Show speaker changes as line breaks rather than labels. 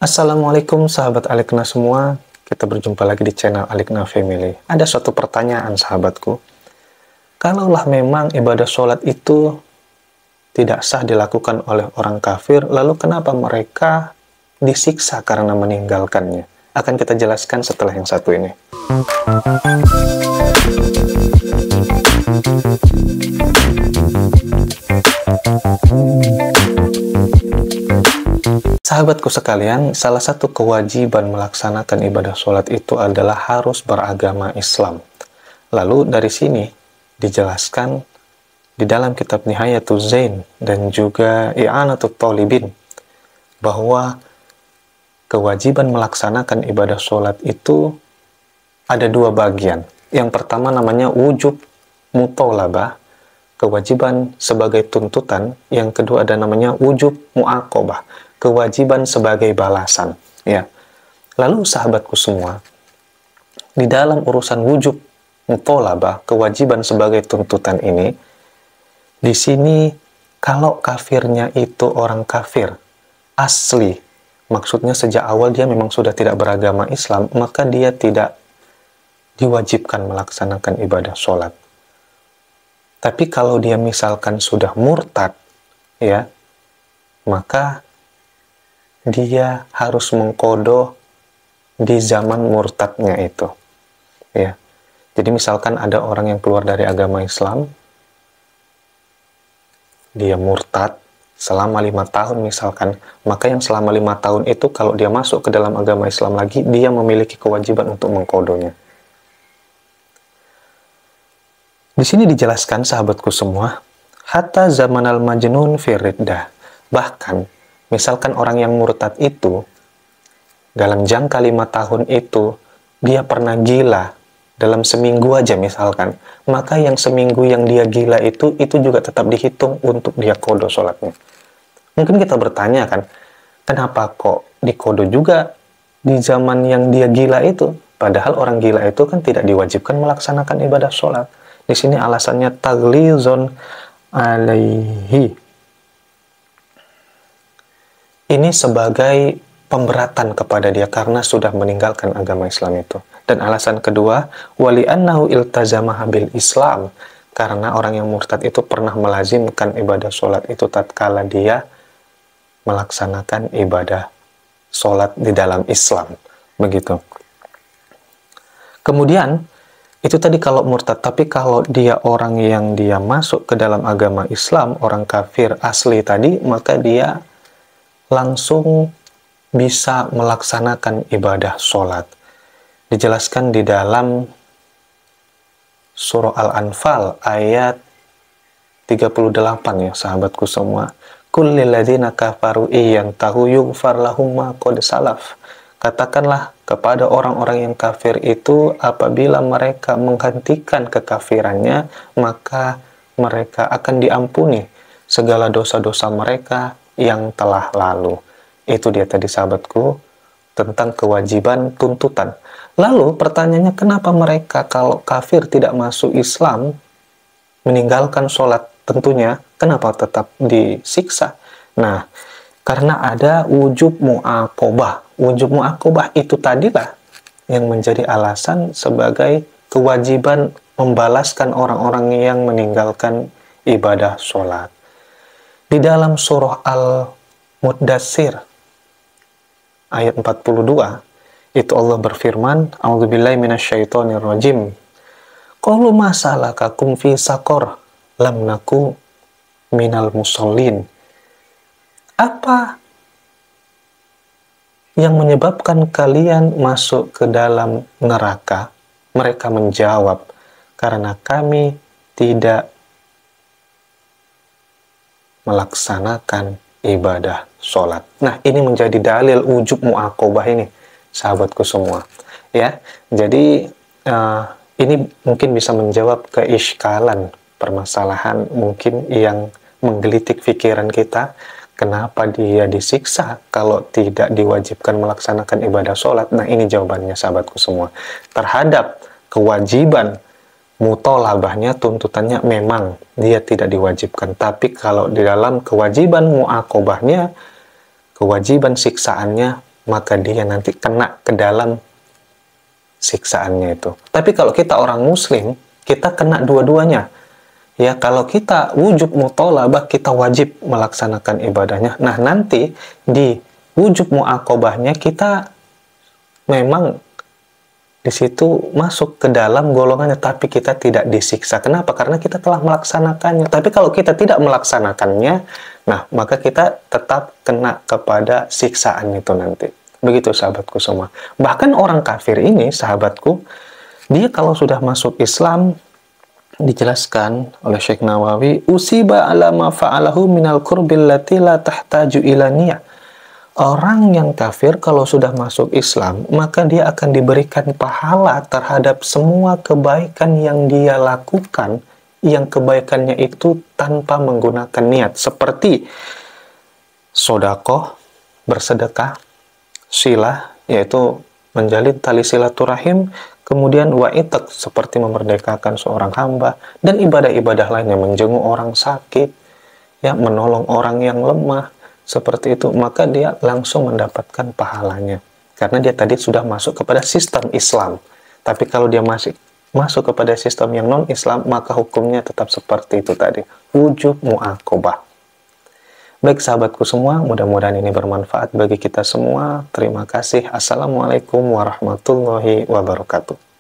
Assalamualaikum sahabat Alikna semua. Kita berjumpa lagi di channel Alikna Family. Ada suatu pertanyaan sahabatku. Kalaulah memang ibadah sholat itu tidak sah dilakukan oleh orang kafir, lalu kenapa mereka disiksa karena meninggalkannya? Akan kita jelaskan setelah yang satu ini. Sahabatku sekalian, salah satu kewajiban melaksanakan ibadah sholat itu adalah harus beragama Islam. Lalu dari sini dijelaskan di dalam kitab Nihayatuz Zain dan juga I'anatul Talibin bahwa kewajiban melaksanakan ibadah sholat itu ada dua bagian. Yang pertama namanya wujub mutolabah, kewajiban sebagai tuntutan. Yang kedua ada namanya wujub mu'aqobah, kewajiban sebagai balasan. Ya. Lalu sahabatku semua, di dalam urusan wujub mutolabah, kewajiban sebagai tuntutan ini, di sini kalau kafirnya itu orang kafir asli, maksudnya sejak awal dia memang sudah tidak beragama Islam, maka dia tidak diwajibkan melaksanakan ibadah sholat. Tapi kalau dia misalkan sudah murtad, ya, maka dia harus mengkodo di zaman murtadnya itu, ya. Jadi misalkan ada orang yang keluar dari agama Islam, dia murtad selama 5 tahun misalkan, maka yang selama 5 tahun itu kalau dia masuk ke dalam agama Islam lagi, dia memiliki kewajiban untuk mengkodonya. Di sini dijelaskan sahabatku semua, hatta zamanal majnun firiddah, bahkan misalkan orang yang murtad itu dalam jangka 5 tahun itu dia pernah gila dalam seminggu aja misalkan, maka yang seminggu yang dia gila itu juga tetap dihitung untuk dia kodo sholatnya. Mungkin kita bertanya kan, kenapa kok dikodo juga di zaman yang dia gila itu? Padahal orang gila itu kan tidak diwajibkan melaksanakan ibadah sholat. Di sini alasannya taglizon alaihi. Ini sebagai pemberatan kepada dia karena sudah meninggalkan agama Islam itu. Dan alasan kedua, wali annahu iltazamaha bil Islam, karena orang yang murtad itu pernah melazimkan ibadah sholat itu tatkala dia melaksanakan ibadah sholat di dalam Islam. Begitu. Kemudian itu tadi kalau murtad, tapi kalau dia orang yang dia masuk ke dalam agama Islam, orang kafir asli tadi, maka dia langsung bisa melaksanakan ibadah sholat. Dijelaskan di dalam surah Al-Anfal ayat 38 ya sahabatku semua. Kullil ladzina kafaru iyantahu yughfar lahum ma qad salaf. Katakanlah kepada orang-orang yang kafir itu, apabila mereka menghentikan kekafirannya, maka mereka akan diampuni segala dosa-dosa mereka yang telah lalu. Itu dia tadi sahabatku tentang kewajiban tuntutan. Lalu pertanyaannya, kenapa mereka kalau kafir tidak masuk Islam, meninggalkan sholat tentunya, kenapa tetap disiksa? Nah, karena ada wujub mu'aqobah. Wujub mu'aqobah itu tadilah yang menjadi alasan sebagai kewajiban membalaskan orang-orang yang meninggalkan ibadah sholat. Di dalam surah Al-Muddatsir ayat 42, itu Allah berfirman, a'udzubillahi minasyaitonirrajim. Qalu ma salakakum fi saqar? Lam naku minal musallin. Apa yang menyebabkan kalian masuk ke dalam neraka? Mereka menjawab, karena kami tidak melaksanakan ibadah sholat. Nah, ini menjadi dalil wujub mu'aqobah ini, sahabatku semua. Ya, jadi ini mungkin bisa menjawab keiskalan permasalahan mungkin yang menggelitik pikiran kita. Kenapa dia disiksa kalau tidak diwajibkan melaksanakan ibadah sholat? Nah, ini jawabannya sahabatku semua. Terhadap kewajiban mutolabahnya, tuntutannya memang dia tidak diwajibkan. Tapi kalau di dalam kewajiban mu'aqobahnya, kewajiban siksaannya maka dia nanti kena ke dalam siksaannya itu. Tapi kalau kita orang muslim, kita kena dua-duanya. Ya, kalau kita wujub mutolabah, kita wajib melaksanakan ibadahnya. Nah, nanti di wujub muakobahnya kita memang di situ masuk ke dalam golongannya, tapi kita tidak disiksa. Kenapa? Karena kita telah melaksanakannya. Tapi kalau kita tidak melaksanakannya, nah, maka kita tetap kena kepada siksaan itu nanti. Begitu sahabatku semua. Bahkan orang kafir ini, sahabatku, dia kalau sudah masuk Islam, dijelaskan oleh Syekh Nawawi, usiba ala ma fa'alahu minal qurbil lati la tahtaju ila niyah. Orang yang kafir kalau sudah masuk Islam, maka dia akan diberikan pahala terhadap semua kebaikan yang dia lakukan, yang kebaikannya itu tanpa menggunakan niat. Seperti sodakoh, bersedekah, silah, yaitu menjalin tali silaturahim, kemudian wa'itak, seperti memerdekakan seorang hamba, dan ibadah-ibadah lainnya, menjenguk orang sakit, ya, menolong orang yang lemah, seperti itu, maka dia langsung mendapatkan pahalanya. Karena dia tadi sudah masuk kepada sistem Islam. Tapi kalau dia masih masuk kepada sistem yang non-Islam, maka hukumnya tetap seperti itu tadi. Wujub mu'aqobah. Baik sahabatku semua, mudah-mudahan ini bermanfaat bagi kita semua. Terima kasih. Assalamualaikum warahmatullahi wabarakatuh.